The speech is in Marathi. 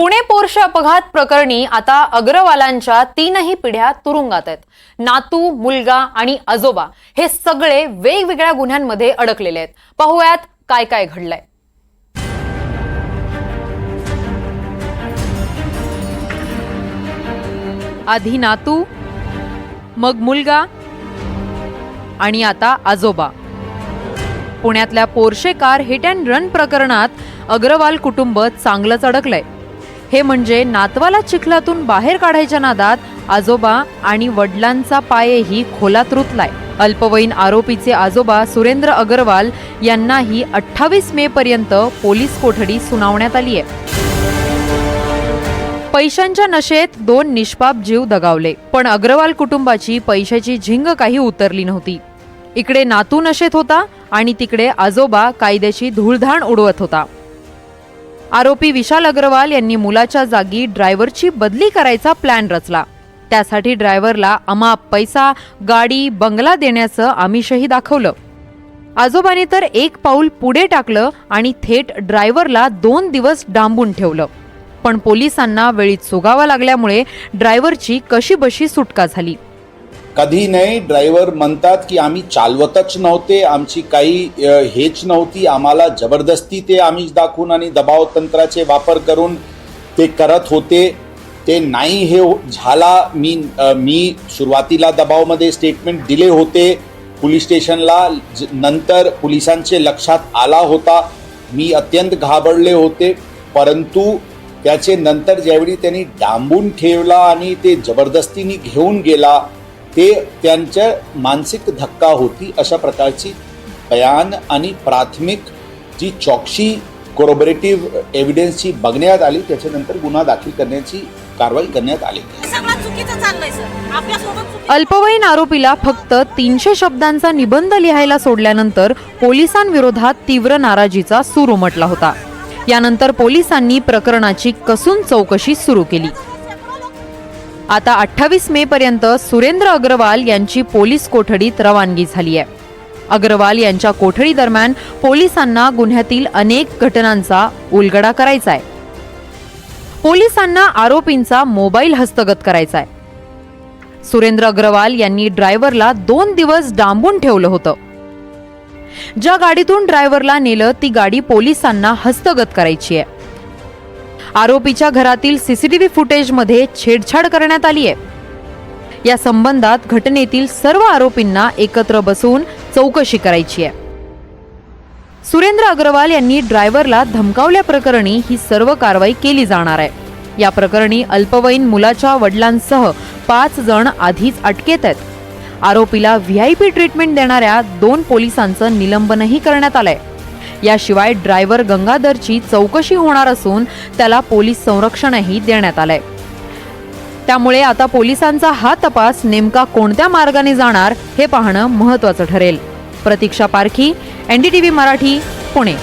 पुणे पोर्शे अपघात प्रकरणी आता अग्रवालांच्या तीनही पिढ्या तुरुंगात आहेत। नातू, मुलगा आणि आजोबा हे सगळे वेगवेगळ्या गुन्ह्यांमध्ये अडकलेले आहेत। पाहूयात काय काय घडलंय। आधी नातू, मग मुलगा आणि आता आजोबा। पुण्यातल्या Porsche car hit and run प्रकरणात अग्रवाल कुटुंब चांगलंच अडकलंय। हे म्हणजे नातवाला चिखलातून बाहेर काढायच्या नादात आजोबा आणि वडिलांचा पायही खोलात रुतलाय। अल्पवयीन आरोपीचे आजोबा सुरेंद्र अग्रवाल यांनाही 28 मे पर्यंत पोलीस कोठडी सुनावण्यात आली आहे। पैशांच्या नशेत 2 निष्पाप जीव दगावले, पण अग्रवाल कुटुंबाची पैशाची झिंग काही उतरली नव्हती। इकडे नातू नशेत होता आणि तिकडे आजोबा कायद्याची धूळधाण उडवत होता। आरोपी विशाल अग्रवाल यांनी मुलाच्या जागी ड्रायव्हरची बदली करायचा प्लॅन रचला। त्यासाठी ड्रायव्हरला अमाप पैसा, गाडी, बंगला देण्याचं आमिषही दाखवलं। आजोबांनी तर एक पाऊल पुढे टाकलं आणि थेट ड्रायव्हरला 2 दिवस डांबून ठेवलं। पण पोलिसांना वेळीच सुगावा लागल्यामुळे ड्रायव्हरची कशीबशी सुटका झाली। कधी नाही ड्रायव्हर म्हणतात की आम्ही चालवतच नव्हते, आमची काही हेच नव्हती, आम्हाला जबरदस्ती ते आमिष दाखवून आणि दबाव तंत्राचे वापर करून ते करत होते। ते नाही हे झाला। मी सुरुवातीला दबावमध्ये स्टेटमेंट दिले होते पोलीस स्टेशनला, नंतर पोलिसांचे लक्षात आला होता। मी अत्यंत घाबरले होते, परंतु त्याचे नंतर ज्यावेळी त्यांनी डांबून ठेवला आणि ते जबरदस्तीने घेऊन गेला, ते त्यांच्या मानसिक धक्का होती। अशा प्रकारची बयान आणि प्राथमिक जी चौकशी कोरोबरेटिव्ह एव्हिडन्सची बघण्यात आली, त्याच्यानंतर गुन्हा दाखल करण्याची कारवाई करण्यात आली। अल्पवयीन आरोपीला फक्त 300 शब्दांचा निबंध लिहायला सोडल्यानंतर पोलिसांविरोधात तीव्र नाराजीचा सूर उमटला होता। यानंतर पोलिसांनी प्रकरणाची कसून चौकशी सुरू केली। आता 28 मे पर्यंत सुरेंद्र अग्रवाल यांची पोलीस कोठडीत रवानगी झाली आहे। अग्रवाल यांच्या कोठडी दरम्यान पोलिसांना गुन्ह्यातील अनेक घटनांचा उलगडा करायचा आहे। पोलिसांना आरोपींचा मोबाईल हस्तगत करायचा आहे। सुरेंद्र अग्रवाल यांनी ड्रायव्हरला 2 दिवस डांबून ठेवलं होतं। ज्या गाडीतून ड्रायव्हरला नेलं ती गाडी पोलिसांना हस्तगत करायची आहे। आरोपीच्या घरातील सीसीटीव्ही फुटेजमध्ये छेडछाड करण्यात आली आहे। या संबंधात घटनेतील सर्व आरोपींना एकत्र बसवून चौकशी करायची आहे। सुरेंद्र अग्रवाल यांनी ड्रायव्हरला धमकावल्याप्रकरणी ही सर्व कारवाई केली जाणार आहे। या प्रकरणी अल्पवयीन मुलाच्या वडिलांसह 5 जण आधीच अटकेत आहेत। आरोपीला व्हीआयपी ट्रीटमेंट देणाऱ्या 2 पोलिसांचं निलंबनही करण्यात आलंय। याशिवाय ड्रायव्हर गंगाधरची चौकशी होणार असून त्याला पोलीस संरक्षणही देण्यात आलंय। त्यामुळे आता पोलिसांचा हा तपास नेमका कोणत्या मार्गाने जाणार हे पाहणं महत्त्वाचं ठरेल। प्रतीक्षा पारखी, NDTV मराठी, पुणे।